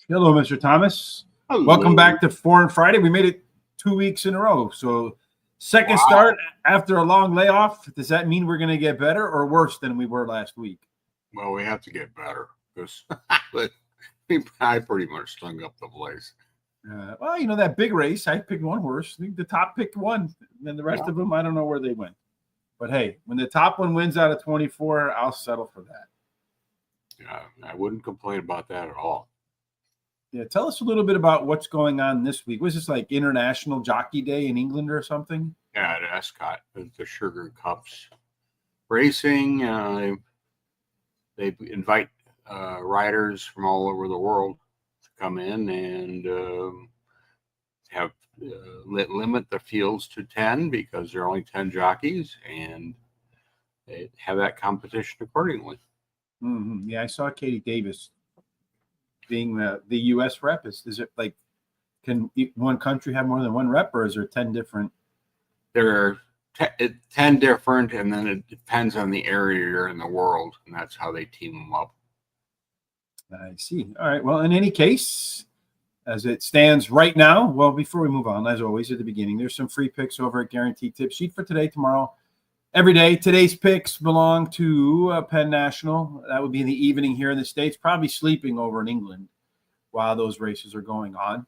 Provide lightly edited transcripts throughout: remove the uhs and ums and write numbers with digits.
Hello, Mr. Thomas. Hello. Welcome back to Foreign Friday. We made it 2 weeks in a row. So second start after a long layoff. Does that mean we're going to get better or worse than we were last week? Well, we have to get better because I pretty much stung up the place. Well, you know, that big race, I picked one horse. I think the top picked one. And then the rest of them, I don't know where they went. But hey, when the top one wins out of 24, I'll settle for that. Yeah, I wouldn't complain about that at all. Yeah, tell us a little bit about what's going on this week. Was this like International Jockey Day in England or something? Yeah, at Ascot, the Shergar Cups racing. They invite riders from all over the world to come in and have limit the fields to 10 because there are only 10 jockeys, and they have that competition accordingly. Mm-hmm. Yeah, I saw Katie Davis being the U.S. rep. Is it like, can one country have more than one rep, or is there 10 different? There are 10 different, and then it depends on the area you're in the world, and that's how they team them up. I see. All right. Well, in any case, as it stands right now, well, before we move on, as always at the beginning, there's some free picks over at Guaranteed Tip Sheet for today, tomorrow, every day. Today's picks belong to Penn National. That would be in the evening here in the States, probably sleeping over in England while those races are going on.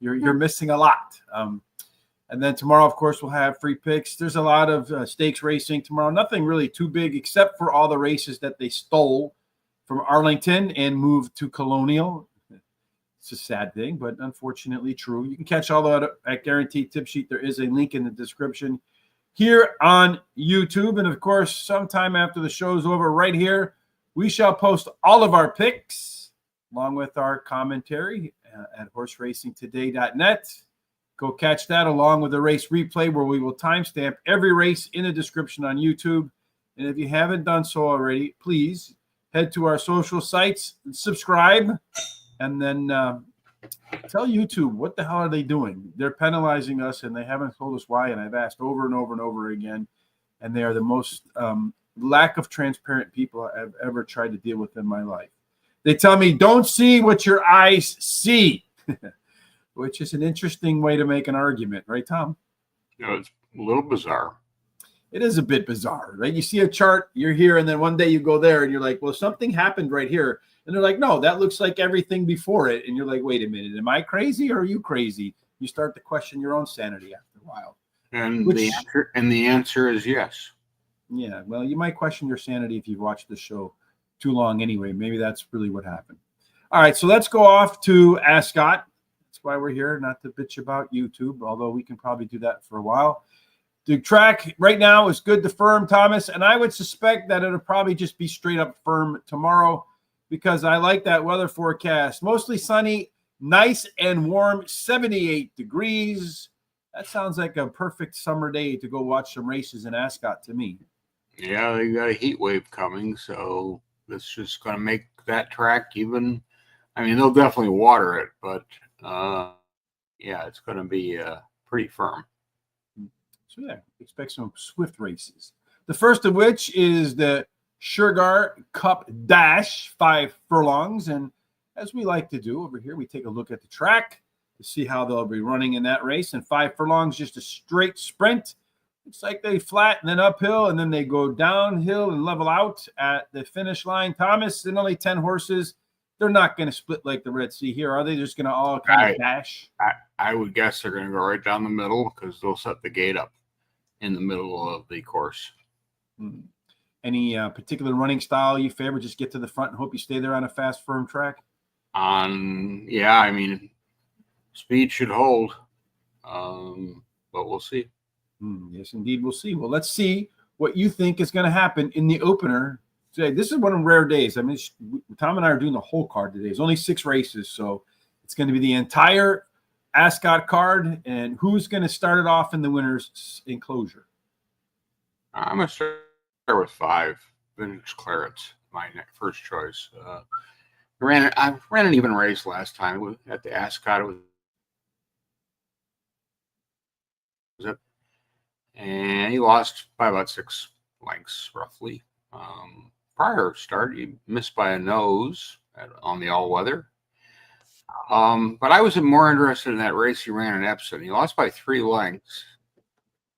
You're missing a lot. And then tomorrow, of course, we'll have free picks. There's a lot of stakes racing tomorrow. Nothing really too big except for all the races that they stole from Arlington and moved to Colonial. It's a sad thing, but unfortunately true. You can catch all that at Guaranteed Tip Sheet. There is a link in the description here on YouTube. And, of course, sometime after the show's over right here, we shall post all of our picks along with our commentary at horseracingtoday.net. Go catch that along with the race replay where we will timestamp every race in the description on YouTube. And if you haven't done so already, please head to our social sites and subscribe. And then tell YouTube, what the hell are they doing? They're penalizing us, and they haven't told us why. And I've asked over and over and over again. And they are the most lack of transparent people I've ever tried to deal with in my life. They tell me, don't see what your eyes see. Which is an interesting way to make an argument, right, Tom? You know, it's a little bizarre. It is a bit bizarre, right? You see a chart, you're here, and then one day you go there, and you're like, well, something happened right here. And they're like, no, that looks like everything before it. And you're like, wait a minute, am I crazy or are you crazy? You start to question your own sanity after a while. And the answer is yes. Yeah, well, you might question your sanity if you've watched the show too long anyway. Maybe that's really what happened. All right, so let's go off to Ascot. That's why we're here, not to bitch about YouTube, although we can probably do that for a while. The track right now is good to firm, Thomas, and I would suspect that it'll probably just be straight up firm tomorrow because I like that weather forecast. Mostly sunny, nice and warm, 78 degrees. That sounds like a perfect summer day to go watch some races in Ascot to me. Yeah, they got a heat wave coming, so that's just going to make that track even. I mean, they'll definitely water it, but yeah, it's going to be pretty firm. So yeah, expect some swift races. The first of which is the Shergar Cup Dash, 5 furlongs. And as we like to do over here, we take a look at the track to see how they'll be running in that race. And 5 furlongs, just a straight sprint. Looks like they flat and then uphill, and then they go downhill and level out at the finish line. Thomas, and only 10 horses. They're not going to split like the Red Sea here, are they? Just going to all kind of dash? I would guess they're going to go right down the middle because they'll set the gate up in the middle of the course. Any particular running style you favor? Just get to the front and hope you stay there on a fast, firm track? Yeah, I mean, speed should hold, but we'll see. Yes, indeed, we'll see. Well, let's see what you think is going to happen in the opener today. This is one of the rare days. I mean, Tom and I are doing the whole card today. There's only 6 races, so it's going to be the entire Ascot card. And who's going to start it off in the winner's enclosure? I'm going to start with 5, Vintage Clarets, my first choice. I ran an even race last time at the Ascot. It was and he lost by about 6 lengths, roughly. Prior start, he missed by a nose on the all-weather. But I was more interested in that race he ran in Epsom. He lost by 3 lengths,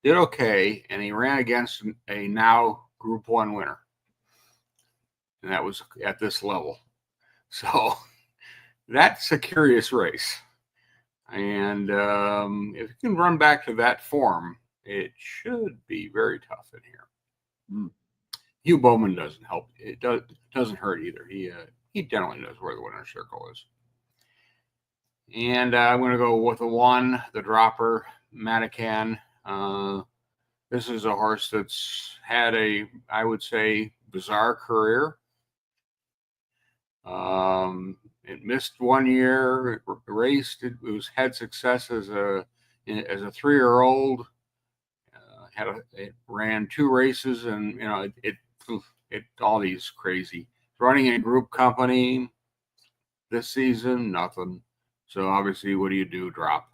did okay, and he ran against a now Group 1 winner. And that was at this level. So that's a curious race. And if you can run back to that form, it should be very tough in here. Hugh Bowman doesn't help. It doesn't hurt either. He generally knows where the winner's circle is. And I'm going to go with the 1, the dropper, Matacan. This is a horse that's had I would say, bizarre career. It missed 1 year. It raced. It had success as a 3-year-old. It ran 2 races, and it all these crazy. Running in a group company this season, nothing. So obviously, what do? Drop.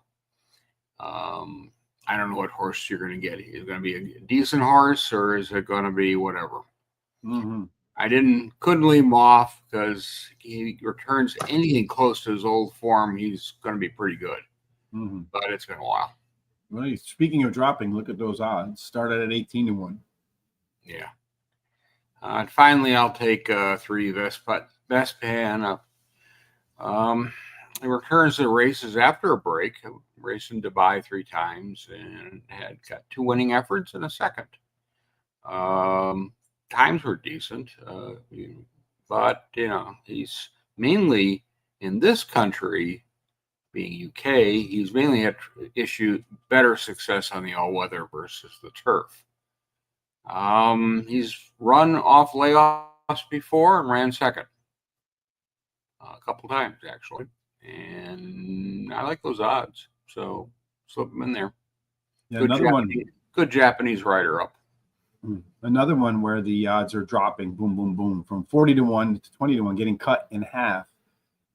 I don't know what horse you're going to get. Is it going to be a decent horse, or is it going to be whatever? Mm-hmm. I couldn't leave him off because he returns anything close to his old form. He's going to be pretty good, but it's been a while. Well, speaking of dropping, look at those odds. Started at 18-1. Yeah. And finally, I'll take 3 Vespan. It returns to races after a break. Raced in Dubai 3 times and got 2 winning efforts and a second. Times were decent, but he's mainly in this country, being UK, he's mainly had better success on the all-weather versus the turf. He's run off layoffs before and ran second a couple times actually, and I like those odds, so slip them in there. Yeah, good Japanese rider up. Another one where the odds are dropping, boom, boom, boom, from 40-1 to 20-1, getting cut in half.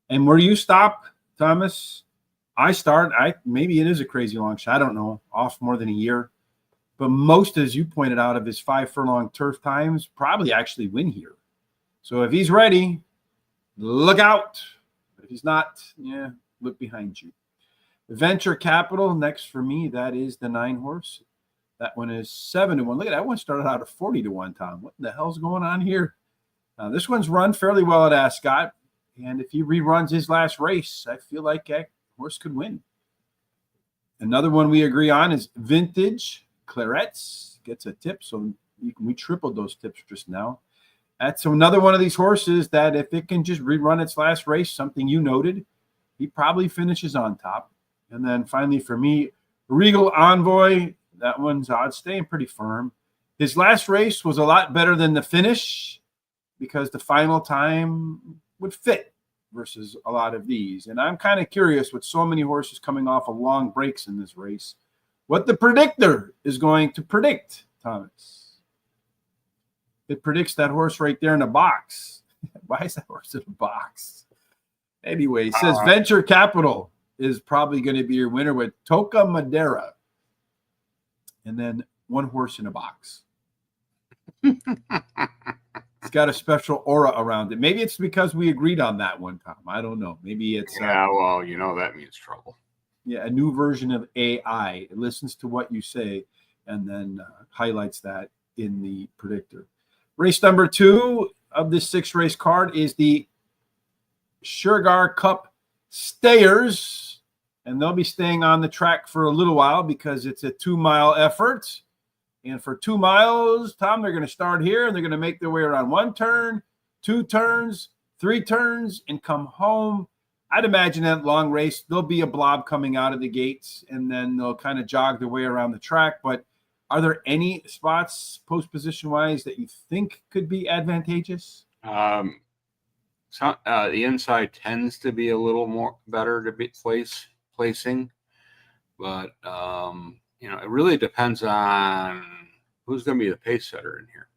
And where you stop, Thomas, I start. Maybe it is a crazy long shot. I don't know, off more than a year. But most, as you pointed out, of his 5 furlong turf times probably actually win here. So if he's ready, look out. If he's not, look behind you. Venture Capital, next for me, that is the 9 horse. That one is 7-1. Look at that one, started out at 40-1, Tom. What the hell's going on here? This one's run fairly well at Ascot. And if he reruns his last race, I feel like that horse could win. Another one we agree on is Vintage Clarets. Gets a tip, so we tripled those tips just now. That's another one of these horses that if it can just rerun its last race, something you noted, he probably finishes on top. And then finally for me, Regal Envoy. That one's odds staying pretty firm. His last race was a lot better than the finish because the final time would fit versus a lot of these. And I'm kind of curious with so many horses coming off of long breaks in this race, what the predictor is going to predict, Thomas. It predicts that horse right there in the box. Why is that horse in a box? Anyway, it says Venture Capital is probably going to be your winner with Toca Madera. And then 1 horse in a box. It's got a special aura around it. Maybe it's because we agreed on that one, Tom. I don't know. Maybe it's that means trouble. Yeah, a new version of AI. It listens to what you say and then highlights that in the predictor. Race number 2 of this 6-race card is the Shergar Cup Stayers. And they'll be staying on the track for a little while because it's a 2-mile effort. And for 2 miles, Tom, they're going to start here and they're going to make their way around 1 turn, 2 turns, 3 turns, and come home. I'd imagine that long race, there'll be a blob coming out of the gates and then they'll kind of jog their way around the track. But are there any spots post position wise that you think could be advantageous? The inside tends to be a little more better to be placing, but it really depends on who's going to be the pace setter in here.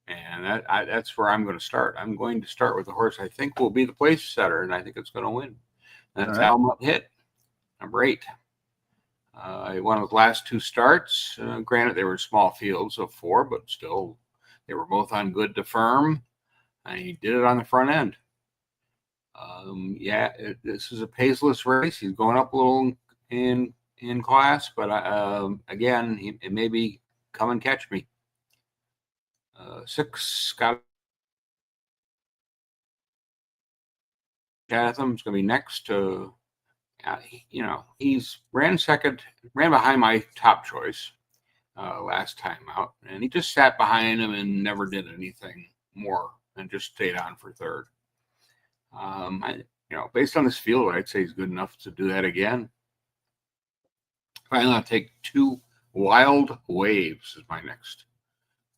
And that's where I'm going to start. I'm going to start with the horse I think will be the place setter, and I think it's going to win. That's Almut Hit, number 8. He won his last 2 starts. Granted, they were small fields of 4, but still, they were both on good to firm, and he did it on the front end. Yeah, this is a paceless race. He's going up a little in class, but again, it may be come and catch me. 6 Scott Chatham's going to be next to. He's ran behind my top choice last time out, and he just sat behind him and never did anything more and just stayed on for third. Based on this field, I'd say he's good enough to do that again. Finally, I'll take 2 Wild Waves as my next.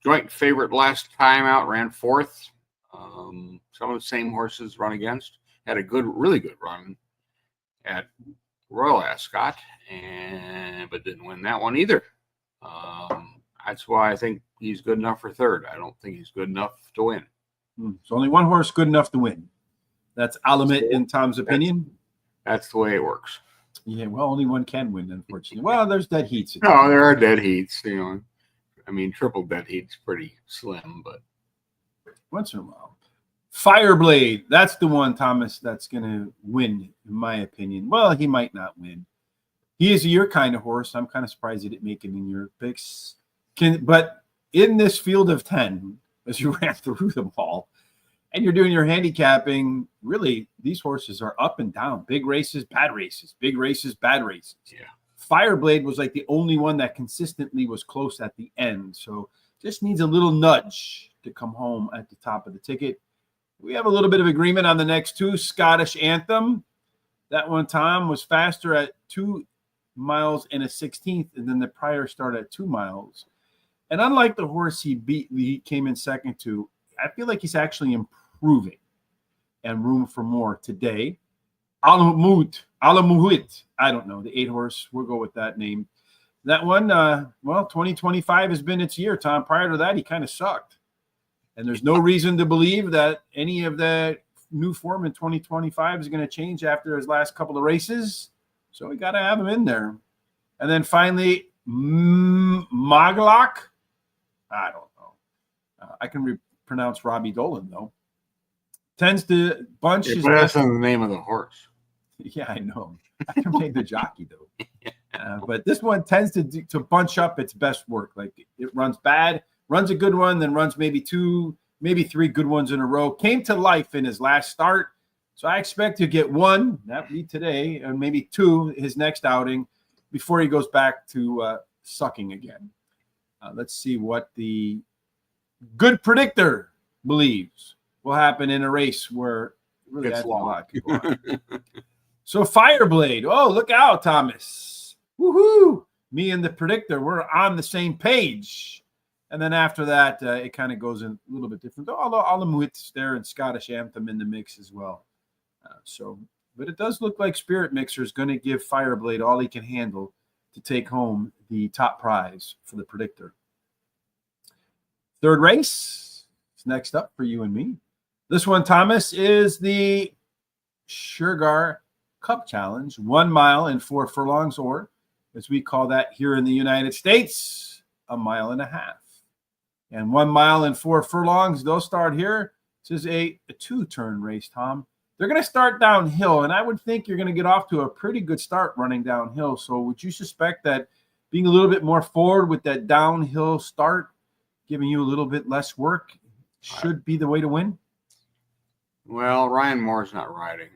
Joint favorite last time out, ran 4th. Some of the same horses run against. Had a really good run at Royal Ascot, but didn't win that one either. That's why I think he's good enough for third. I don't think he's good enough to win. So only one horse good enough to win. That's Alamut in Tom's opinion. That's the way it works. Yeah, well, only one can win, unfortunately. Well, there's dead heats. No, there are dead heats. Triple dead heat's pretty slim, but once in a while. Fireblade, that's the one, Thomas, that's going to win, in my opinion. Well, he might not win. He is your kind of horse. I'm kind of surprised he didn't make it in your picks. But in this field of 10, as you ran through them all, and you're doing your handicapping, really, these horses are up and down. Big races, bad races. Big races, bad races. Yeah. Fireblade was like the only one that consistently was close at the end. So just needs a little nudge to come home at the top of the ticket. We have a little bit of agreement on the next 2. Scottish Anthem. That one, Tom, was faster at 2 miles and a 16th, and then the prior start at 2 miles. And unlike the horse he came in second to, I feel like he's actually improving and room for more today. Alamut, I don't know, the 8 horse. We'll go with that name. That one, 2025 has been its year, Tom. Prior to that, he kind of sucked. And there's no reason to believe that any of the new form in 2025 is going to change after his last couple of races. So we got to have him in there. And then finally, Maglok. I don't know. I can pronounce Robbie Dolan, though. Tends to bunch his best. That's the name of the horse. Yeah, I know. I can make the jockey, though. But this one tends to bunch up its best work. Like it runs bad, runs a good one, then runs maybe 2, maybe 3 good ones in a row. Came to life in his last start. So I expect to get 1, that would be today, and maybe 2 his next outing before he goes back to sucking again. Let's see what the good predictor believes will happen in a race where really it's long. A lot could go on. So Fireblade. Oh, look out, Thomas. Woohoo. Me and the predictor, we're on the same page. And then after that, it kind of goes in a little bit different. Although Alamut's there and Scottish Anthem in the mix as well. But it does look like Spirit Mixer is going to give Fireblade all he can handle to take home the top prize for the predictor. Third race is next up for you and me. This one, Thomas, is the Shergar Cup Challenge, 1 mile and 4 furlongs, or as we call that here in the United States, 1.5 miles. And 1 mile and 4 furlongs, they'll start here. This is a 2-turn race, Tom. They're going to start downhill, and I would think you're going to get off to a pretty good start running downhill. So would you suspect that being a little bit more forward with that downhill start, giving you a little bit less work, should be the way to win? Well, Ryan Moore's not riding.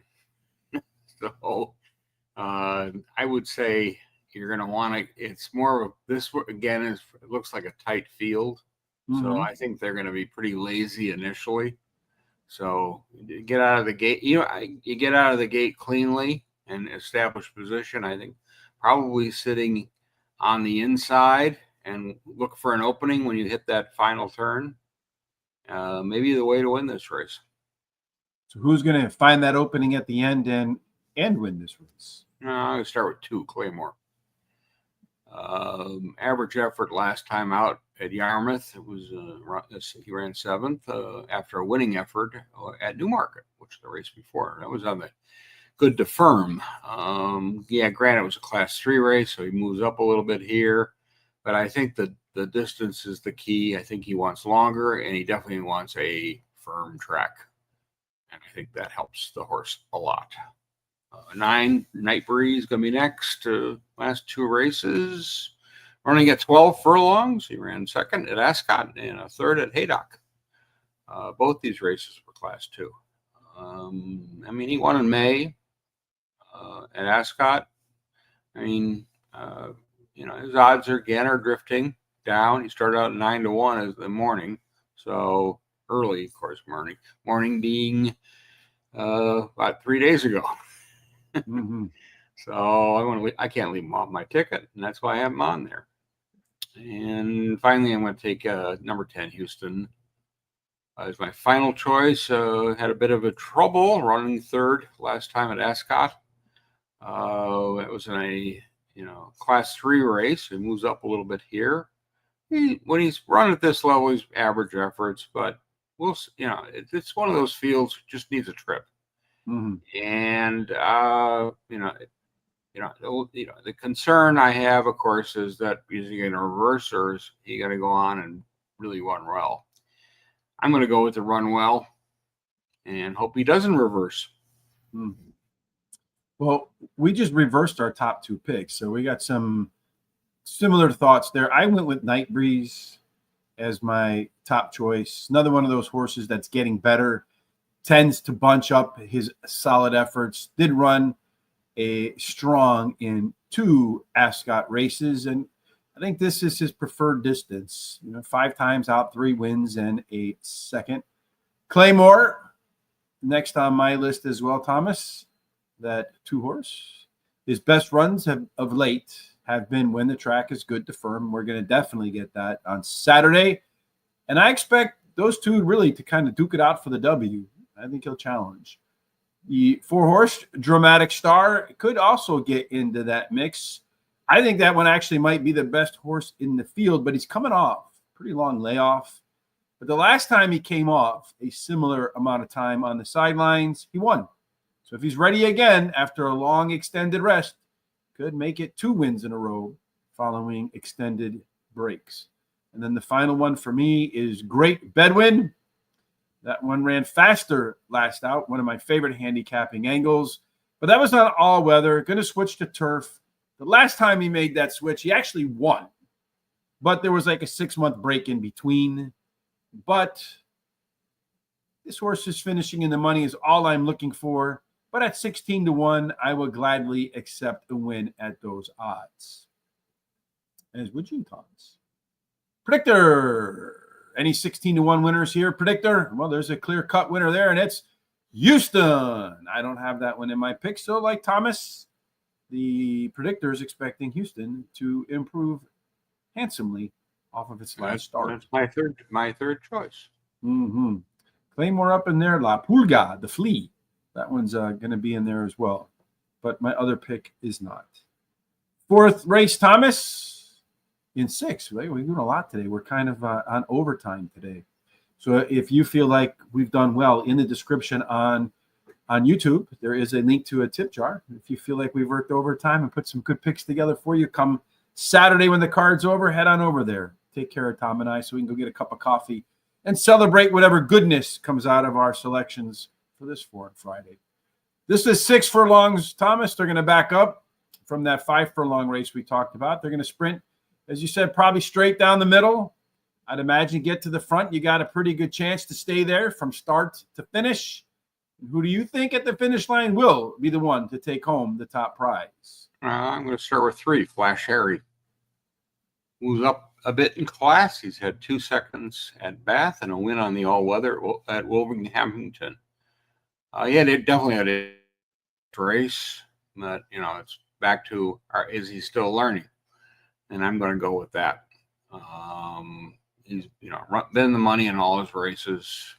So I would say you're going to want to, it's more of this, again, it looks like a tight field. Mm-hmm. So I think they're going to be pretty lazy initially. So you get out of the gate, you get out of the gate cleanly and establish position. I think probably sitting on the inside and look for an opening when you hit that final turn. Maybe the way to win this race. So who's going to find that opening at the end and win this race? I'm going to start with 2, Claymore. Average effort last time out at Yarmouth, it was he ran 7th after a winning effort at Newmarket, which the race before. That was on the good to firm. Granted, it was a Class 3 race, so he moves up a little bit here. But I think the distance is the key. I think he wants longer, and he definitely wants a firm track. And I think that helps the horse a lot. 9, Night Breeze, going to be next. Last 2 races. Running at 12 furlongs. He ran second at Ascot and a third at Haydock. Both these races were Class 2. I mean, he won in May at Ascot. I mean, his odds are drifting down. He started out 9-1 as the morning. So early, of course, morning being about 3 days ago. Mm-hmm. So I can't leave him off my ticket, and that's why I have him on there. And finally, I'm going to take number 10, Houston, as my final choice. Had a bit of a trouble running third last time at Ascot. It was in a Class 3 race. He moves up a little bit here. When he's run at this level, he's average efforts, but it's one of those fields just needs a trip. Mm-hmm. And the concern I have, of course, is that is he going to reverse or is he going to go on and really run well? I'm going to go with the run well and hope he doesn't reverse. Mm-hmm. Well, we just reversed our top 2 picks, so we got some similar thoughts there. I went with Night Breeze as my top choice. Another one of those horses that's getting better, tends to bunch up his solid efforts. Did run a strong in 2 Ascot races, and I think this is his preferred distance. 5 times out, 3 wins, and a second. Claymore, next on my list as well, Thomas. That 2 horse. His best runs of late have been when the track is good to firm. We're going to definitely get that on Saturday. And I expect those 2 really to kind of duke it out for the W. I think he'll challenge. The 4 horse, Dramatic Star, could also get into that mix. I think that one actually might be the best horse in the field, but he's coming off pretty long layoff. But the last time he came off a similar amount of time on the sidelines, he won. So if he's ready again after a long extended rest, could make it 2 wins in a row following extended breaks. And then the final one for me is Great Bedouin. That one ran faster last out, one of my favorite handicapping angles. But that was not all weather. Going to switch to turf. The last time he made that switch, he actually won. But there was like a 6-month break in between. But this horse is finishing in the money is all I'm looking for. But at 16-1, I will gladly accept a win at those odds. As would you, Thomas. Predictor. Any 16-1 winners here? Predictor. Well, there's a clear-cut winner there, and it's Houston. I don't have that one in my pick. So, like Thomas, the predictor is expecting Houston to improve handsomely off of its last start. That's my third choice. Mm-hmm. Claymore up in there. La Pulga, the flea. That one's going to be in there as well. But my other pick is not. 4th race, Thomas. In 6, right? We're doing a lot today. We're kind of on overtime today. So if you feel like we've done well, in the description on YouTube, there is a link to a tip jar. If you feel like we've worked overtime and put some good picks together for you, come Saturday when the card's over, head on over there. Take care of Tom and I so we can go get a cup of coffee and celebrate whatever goodness comes out of our selections for this Foreign Friday. This is 6 furlongs, Thomas. They're going to back up from that 5 furlong race we talked about. They're going to sprint, as you said, probably straight down the middle. I'd imagine get to the front. You got a pretty good chance to stay there from start to finish. Who do you think at the finish line will be the one to take home the top prize? I'm going to start with 3, Flash Harry. Moves up a bit in class. He's had 2 seconds at Bath and a win on the all-weather at Wolverhampton. Definitely had a race, but, it's back to, is he still learning? And I'm going to go with that. He's been the money in all his races.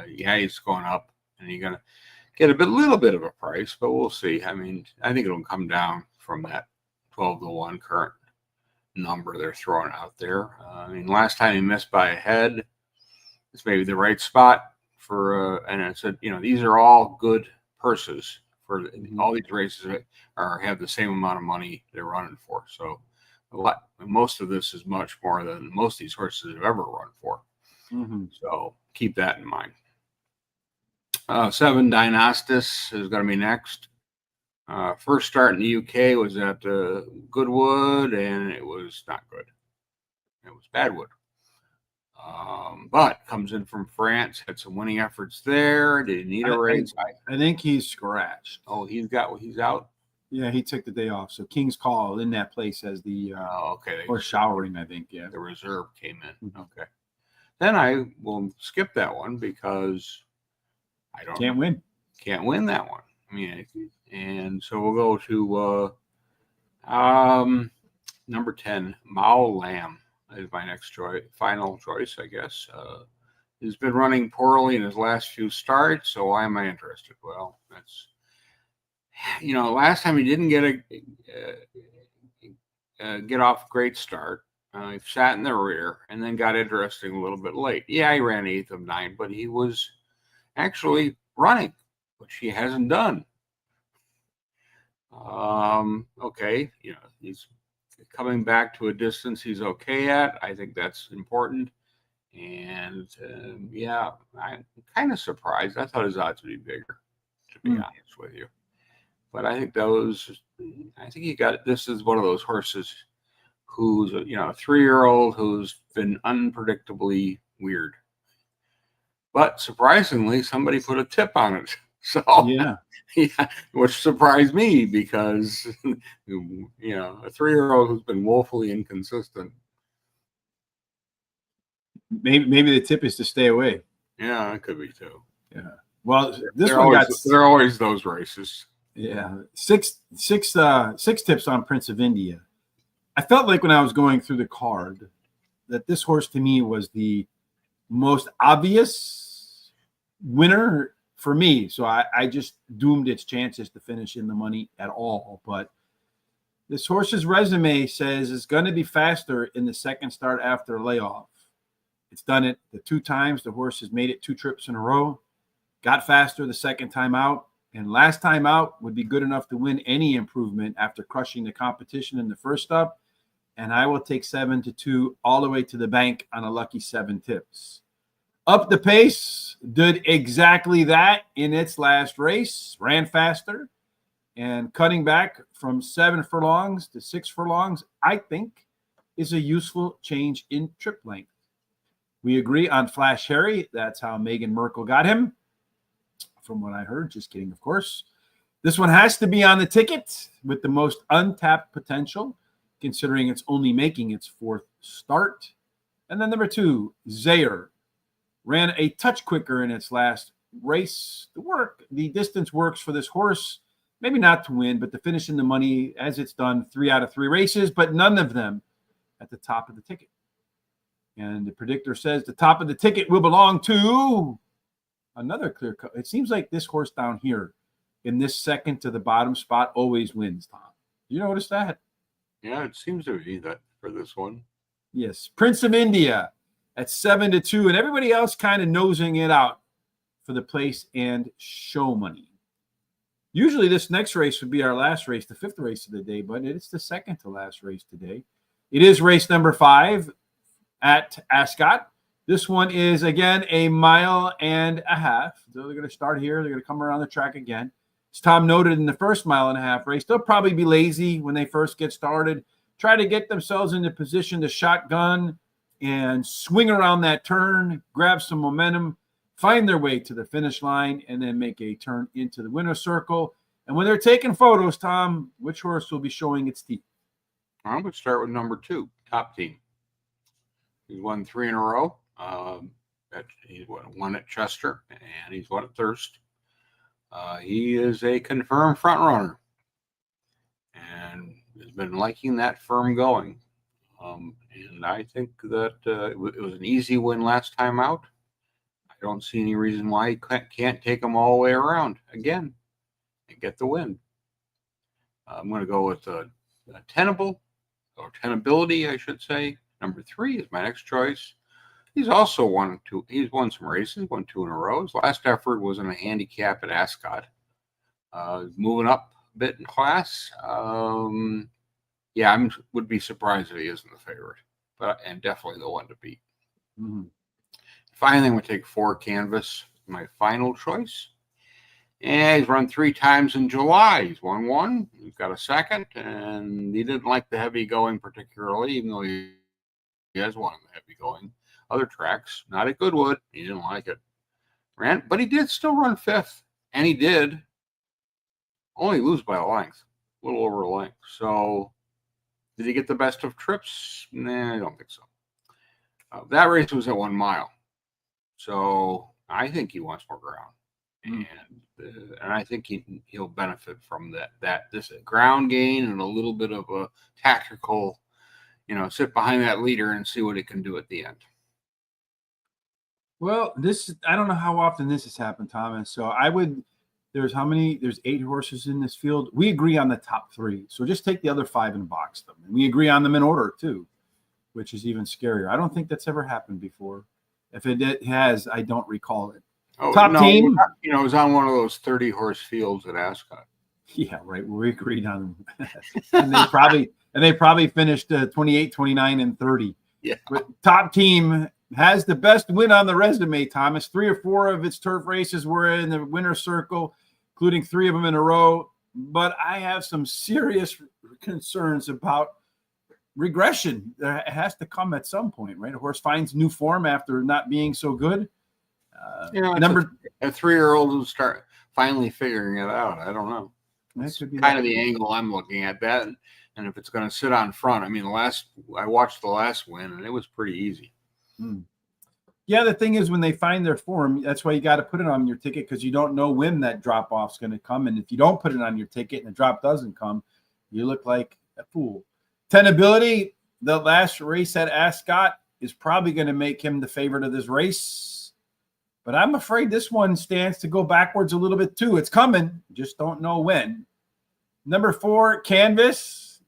He's going up, and he's going to get a little bit of a price, but we'll see. I mean, I think it'll come down from that 12-1 current number they're throwing out there. Last time he missed by a head. It's maybe the right spot for. And I said, these are all good purses for all these races have the same amount of money they're running for. So. Most of this is much more than most of these horses have ever run for. Mm-hmm. So keep that in mind. 7 Dynastis is going to be next. First start in the UK was at Goodwood, and it was not good. It was Badwood. But comes in from France, had some winning efforts there. Did he need a race? I think he's scratched. Oh, he's out. Yeah, he took the day off. So King's Call in that place as the okay. Or showering, I think. Yeah, the reserve came in. Mm-hmm. Okay, then I will skip that one because I can't win that one. I mean, and so we'll go to number 10, Mao Lamb is my next choice, final choice, I guess. He's been running poorly in his last few starts, so why am I interested? Well, that's, last time he didn't get off a great start. He sat in the rear and then got interesting a little bit late. Yeah, he ran 8th of 9, but he was actually running, which he hasn't done. Okay, he's coming back to a distance he's okay at. I think that's important. And yeah, I'm kind of surprised. I thought his odds would be bigger, to be honest with you. But I think this is one of those horses who's, a 3-year-old who's been unpredictably weird. But surprisingly, somebody put a tip on it. So yeah, which surprised me because a 3-year-old who's been woefully inconsistent. Maybe the tip is to stay away. Yeah, it could be too. Yeah. Well, there are always those races. Yeah, six tips on Prince of India. I felt like when I was going through the card that this horse to me was the most obvious winner for me. So I just doomed its chances to finish in the money at all. But this horse's resume says it's going to be faster in the second start after layoff. It's done it the 2 times. The horse has made it 2 trips in a row, got faster the second time out, and last time out would be good enough to win any improvement after crushing the competition in the first up. And I will take 7-2 all the way to the bank on a lucky 7 tips. Up the pace, did exactly that in its last race, ran faster, and cutting back from 7 furlongs to 6 furlongs, I think, is a useful change in trip length. We agree on Flash Harry. That's how Meghan Merkel got him, from what I heard. Just kidding, of course. This one has to be on the ticket with the most untapped potential, considering it's only making its 4th start. And then number 2, Zaire. Ran a touch quicker in its last race. The distance works for this horse. Maybe not to win, but to finish in the money, as it's done 3 out of 3 races, but none of them at the top of the ticket. And the predictor says the top of the ticket will belong to another clear cut. It seems like this horse down here in this second to the bottom spot always wins, Tom. You notice that? Yeah, it seems to be that for this one. Yes. Prince of India at 7-2, and everybody else kind of nosing it out for the place and show money. Usually this next race would be our last race, the 5th race of the day, but it's the second to last race today. It is race number 5 at Ascot. This one is, again, a 1.5 miles. So they're going to start here. They're going to come around the track again. As Tom noted in the first 1.5 mile race, they'll probably be lazy when they first get started. Try to get themselves into position to shotgun and swing around that turn, grab some momentum, find their way to the finish line, and then make a turn into the winner's circle. And when they're taking photos, Tom, which horse will be showing its teeth? I'm going to start with number 2, Top Team. He's won 3 in a row. He's won at Chester, and he's won at Thirst. He is a confirmed front runner and has been liking that firm going. And I think that it was an easy win last time out. I don't see any reason why he can't take them all the way around again and get the win. I'm going to go with Tenability, I should say. Number 3 is my next choice. He's also won some races, won 2 in a row. His last effort was in a handicap at Ascot. Moving up a bit in class. I would be surprised if he isn't the favorite, and definitely the one to beat. Mm-hmm. Finally, I'm going to take 4 Canvas, my final choice. And he's run 3 times in July. He's won 1. He's got a second, and he didn't like the heavy going particularly, even though he has won the heavy going. Other tracks, not at Goodwood. He didn't like it. But he did still run 5th, and he did only lose by a length, a little over a length. So did he get the best of trips? Nah, I don't think so. That race was at 1 mile. So I think he wants more ground. And I think he'll benefit from this ground gain and a little bit of a tactical, sit behind that leader and see what it can do at the end. Well, I don't know how often this has happened, Thomas. So there's 8 horses in this field. We agree on the top 3. So just take the other 5 and box them. And we agree on them in order too, which is even scarier. I don't think that's ever happened before. If it has, I don't recall it. Oh, top team. It was on one of those 30-horse fields at Ascot. Yeah, right. We agreed on them. and they probably finished 28, 29, and 30. Yeah. But top team has the best win on the resume, Thomas. 3 or 4 of its turf races were in the winner's circle, including 3 of them in a row. But I have some serious concerns about regression. It has to come at some point, right? A horse finds new form after not being so good. A 3-year-old who start finally figuring it out. I don't know. That's kind of the angle I'm looking at that. And if it's going to sit on front, I mean, I watched the last win and it was pretty easy. Yeah, the thing is when they find their form, that's why you got to put it on your ticket, because you don't know when that drop off is going to come. And if you don't put it on your ticket and the drop doesn't come, you look like a fool. Tenability, the last race at Ascot, is probably going to make him the favorite of this race. But I'm afraid this one stands to go backwards a little bit too. It's coming, just don't know when. Number 4, Canvas,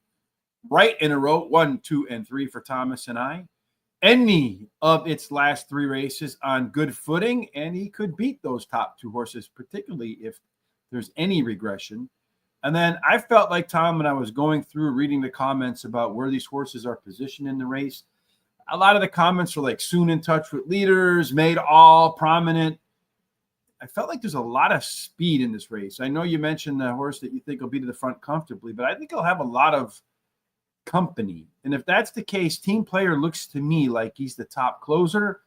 right in a row, 1, 2, and 3 for Thomas and I. Any of its last 3 races on good footing, and he could beat those top 2 horses, particularly if there's any regression. And then I felt like, Tom, when I was going through reading the comments about where these horses are positioned in the race, a lot of the comments were like soon in touch with leaders, made all prominent. I felt like there's a lot of speed in this race. I know you mentioned the horse that you think will be to the front comfortably, but I think he'll have a lot of company. And if that's the case, Team Player looks to me like he's the top closer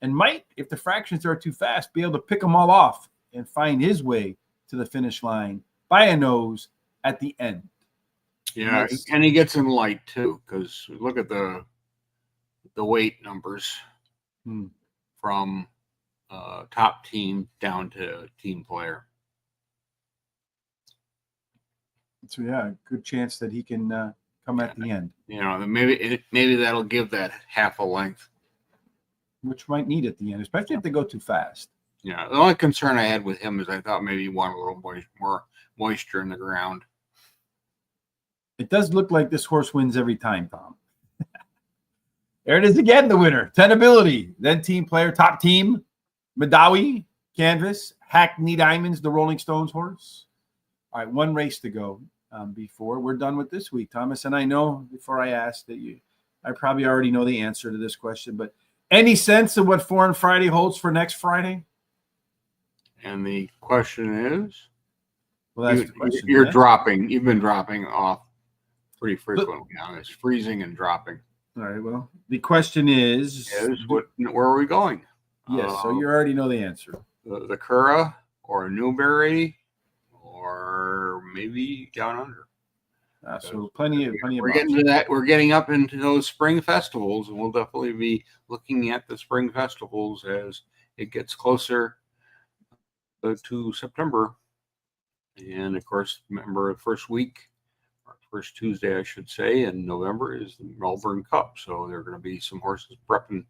and might, if the fractions are too fast, be able to pick them all off and find his way to the finish line by a nose at the end. Yeah, and he gets in light too, because look at the weight numbers from top team down to Team Player. So yeah, good chance that he can come at the end. Maybe that'll give that half a length, which might need at the end, especially if they go too fast. Yeah, the only concern I had with him is I thought maybe he wanted a little more moisture in the ground. It does look like this horse wins every time, Tom. There it is again, the winner. Tenability, then Team Player, top team, Madawi, Canvas, Hackney Diamonds, the Rolling Stones horse. All right, 1 race to go before we're done with this week, Thomas. And I know before I ask that I probably already know the answer to this question, but any sense of what Foreign Friday holds for next Friday? And the question is? Well, that's the question. You've been dropping off pretty frequently on this, freezing and dropping. All right, well, the question is where are we going? Yes, so you already know the answer. The Curra or Newberry or maybe down under. So plenty of we're getting to that. We're getting up into those spring festivals, and we'll definitely be looking at the spring festivals as it gets closer to September. And of course, remember the first Tuesday, I should say, in November is the Melbourne Cup. So there are going to be some horses prepping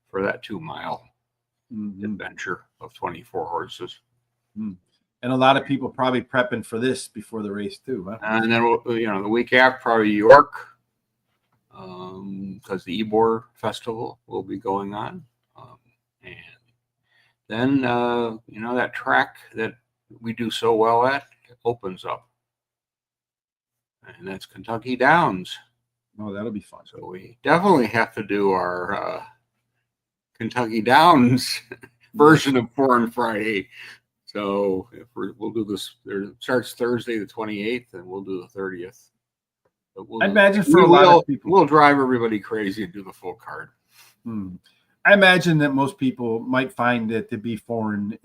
for that 2 mile adventure of 24 horses. And a lot of people probably prepping for this before the race too. Huh? And then, the week after, probably York, because the Ebor Festival will be going on. And then, that track that we do so well at opens up. And that's Kentucky Downs. Oh, that'll be fun. So we definitely have to do our Kentucky Downs version of Foreign Friday. So if we'll do this, it starts Thursday the 28th, and we'll do the 30th. But I imagine for a lot of people, we'll drive everybody crazy and do the full card. I imagine that most people might find it to be foreign,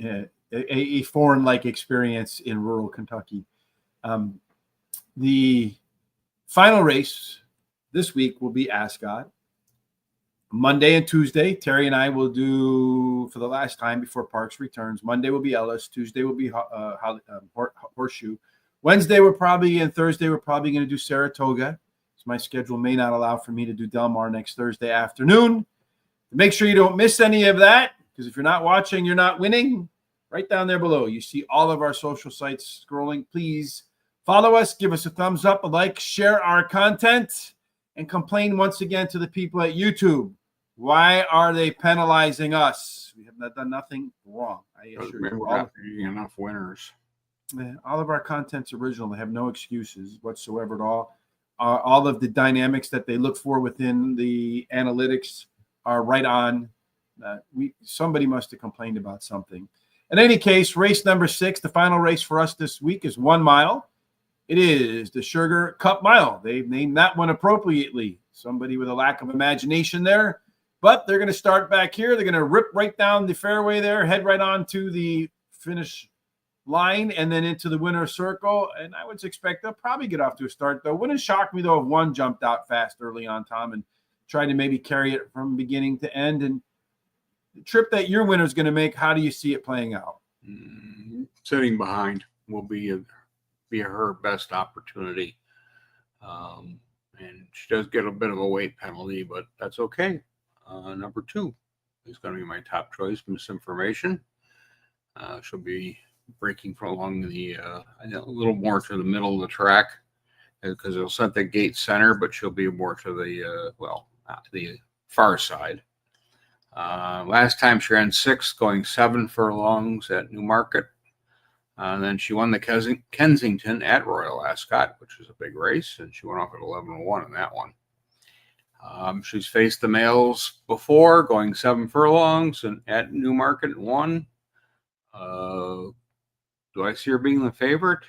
a foreign-like experience in rural Kentucky. The final race this week will be Ascot. Monday and Tuesday, Terry and I will do for the last time before Parks returns. Monday will be Ellis. Tuesday will be Horseshoe. Wednesday and Thursday we're probably going to do Saratoga. So my schedule may not allow for me to do Del Mar next Thursday afternoon. Make sure you don't miss any of that, because if you're not watching, you're not winning. Right down there below, you see all of our social sites scrolling. Please follow us, give us a thumbs up, a like, share our content, and complain once again to the people at YouTube. Why are they penalizing us? We have not done nothing wrong. I assure you. We're not getting enough winners. All of our content's original. They have no excuses whatsoever at all. All of the dynamics that they look for within the analytics are right on. Somebody must have complained about something. In any case, race number 6, the final race for us this week is 1 mile. It is the Shergar Cup Mile. They've named that one appropriately. Somebody with a lack of imagination there. But they're going to start back here. They're going to rip right down the fairway there, head right on to the finish line, and then into the winner's circle. And I would expect they'll probably get off to a start, though. Wouldn't shock me, though, if one jumped out fast early on, Tom, and tried to maybe carry it from beginning to end. And the trip that your winner's going to make, how do you see it playing out? Sitting behind will be her best opportunity. And she does get a bit of a weight penalty, but that's okay. Number 2 is going to be my top choice, Misinformation. She'll be breaking along the a little more to the middle of the track, because it'll set the gate center, but she'll be more to the not to the far side. Last time she ran 6th, going 7 furlongs at Newmarket. And then she won the Kensington at Royal Ascot, which is a big race, and she went off at 11-1 in that one. She's faced the males before, going 7 furlongs and at Newmarket and won. Do I see her being the favorite?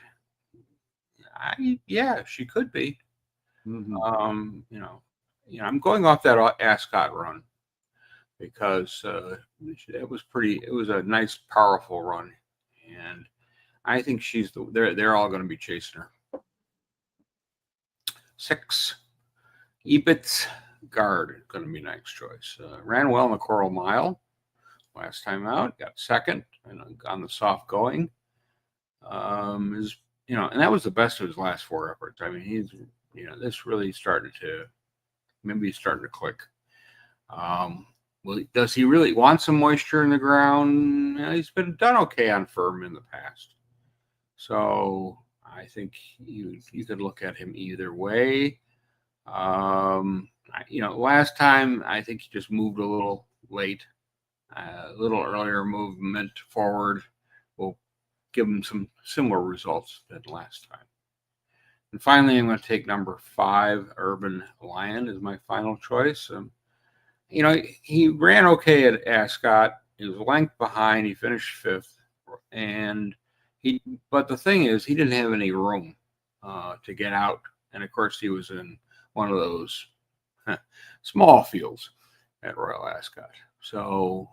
Yeah, she could be. I'm going off that Ascot run because it was a nice, powerful run, and I think they're all going to be chasing her. 6, Ebit's Guard, going to be next choice. Ran well in the Coral Mile last time out, got 2nd and on the soft going. And that was the best of his last 4 efforts. I mean, he's this really started to click. Well, does he really want some moisture in the ground? He's been done okay on firm in the past. So I think you could look at him either way. Last time I think he just moved a little late. A little earlier movement forward will give him some similar results than last time. And finally, I'm going to take number 5, Urban Lion, as my final choice. He ran okay at Ascot. He was a length behind. He finished 5th, but the thing is, he didn't have any room to get out. And of course, he was in one of those small fields at Royal Ascot. So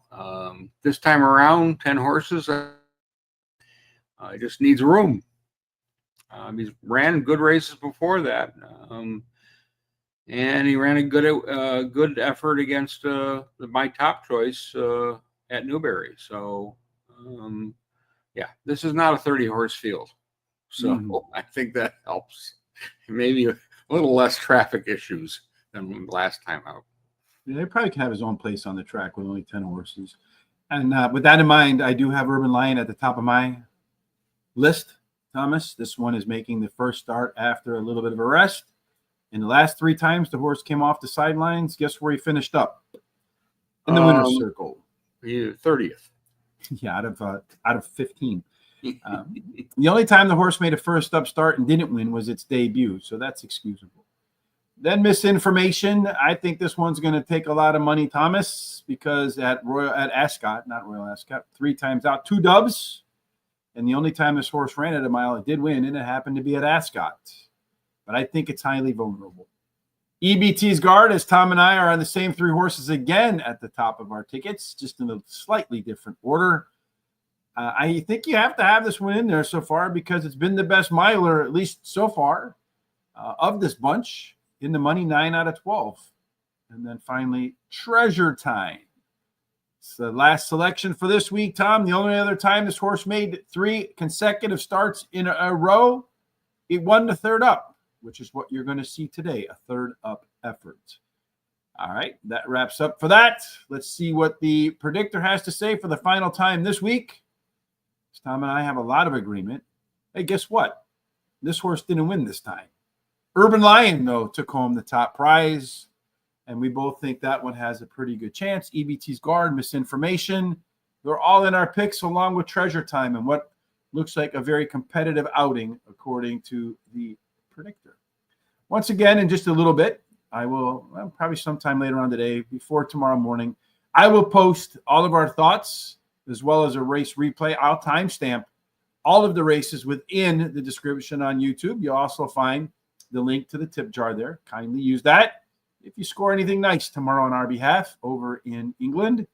this time around, 10 horses, he just needs room. He's ran good races before that, and he ran a good effort against my top choice at Newbury. So this is not a 30-horse field, so I think that helps. Maybe a little less traffic issues than last time out. Yeah, he probably can have his own place on the track with only 10 horses. And with that in mind, I do have Urban Lion at the top of my list, Thomas. This one is making the first start after a little bit of a rest. In the last 3 times the horse came off the sidelines, guess where he finished up? In the winner's circle. 30th. Yeah, out of 15. The only time the horse made a first up start and didn't win was its debut, so that's excusable. Then Misinformation. I think this one's going to take a lot of money, Thomas, because at Ascot, not Royal Ascot, 3 times out, 2 dubs. And the only time this horse ran at a mile, it did win, and it happened to be at Ascot. But I think it's highly vulnerable. EBT's Guard, as Tom and I are on the same 3 horses again at the top of our tickets, just in a slightly different order. I think you have to have this one in there so far because it's been the best miler, at least so far, of this bunch. In the money, 9 out of 12. And then finally, Treasure Time. It's the last selection for this week, Tom. The only other time this horse made 3 consecutive starts in a row, it won the third up, which is what you're going to see today, a third up effort. All right, that wraps up for that. Let's see what the predictor has to say for the final time this week. Tom and I have a lot of agreement. Hey, guess what? This horse didn't win this time. Urban Lion, though, took home the top prize, and we both think that one has a pretty good chance. EBT's Guard, Misinformation. They're all in our picks along with Treasure Time and what looks like a very competitive outing according to the predictor. Once again, in just a little bit, I will, probably sometime later on today, before tomorrow morning, I will post all of our thoughts as well as a race replay. I'll timestamp all of the races within the description on YouTube. You'll also find the link to the tip jar there. Kindly use that if you score anything nice tomorrow on our behalf over in England.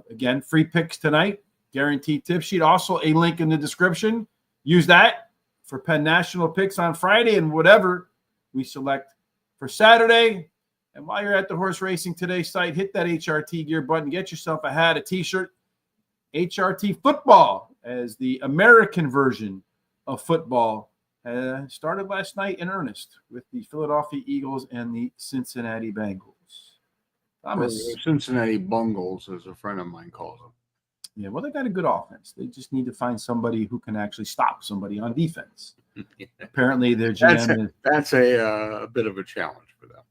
Again, free picks tonight, guaranteed tip sheet. Also a link in the description. Use that for Penn National picks on Friday and whatever we select for Saturday. And while you're at the Horse Racing Today site, hit that HRT gear button. Get yourself a hat, a T-shirt. HRT Football, as the American version of football, started last night in earnest with the Philadelphia Eagles and the Cincinnati Bengals. Thomas. Cincinnati Bungles, as a friend of mine calls them. Yeah, well, they got a good offense. They just need to find somebody who can actually stop somebody on defense. Apparently, their GM that's a bit of a challenge for them.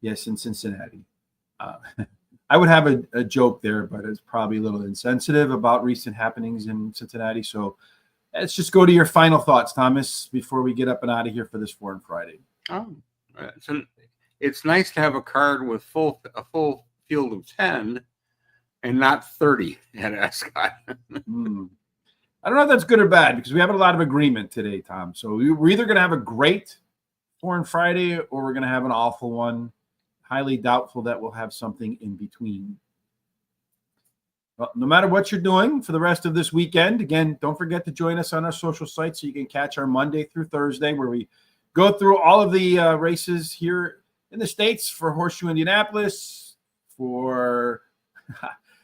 Yes, in Cincinnati. I would have a joke there, but it's probably a little insensitive about recent happenings in Cincinnati. So let's just go to your final thoughts, Thomas, before we get up and out of here for this Foreign Friday. Oh, so it's nice to have a card with a full field of 10 and not 30 at Ascot. I don't know if that's good or bad because we have a lot of agreement today, Tom. So we're either going to have a great Foreign Friday or we're going to have an awful one. Highly doubtful that we'll have something in between. Well, no matter what you're doing for the rest of this weekend, again, don't forget to join us on our social sites so you can catch our Monday through Thursday where we go through all of the races here in the States for Horseshoe Indianapolis, for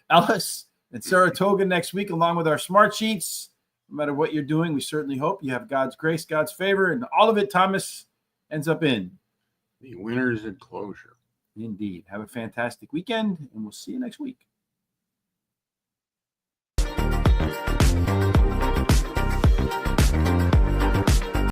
Ellis and Saratoga next week, along with our smart sheets. No matter what you're doing, we certainly hope you have God's grace, God's favor, and all of it, Thomas, ends up in the winner's enclosure. Indeed. Have a fantastic weekend, and we'll see you next week.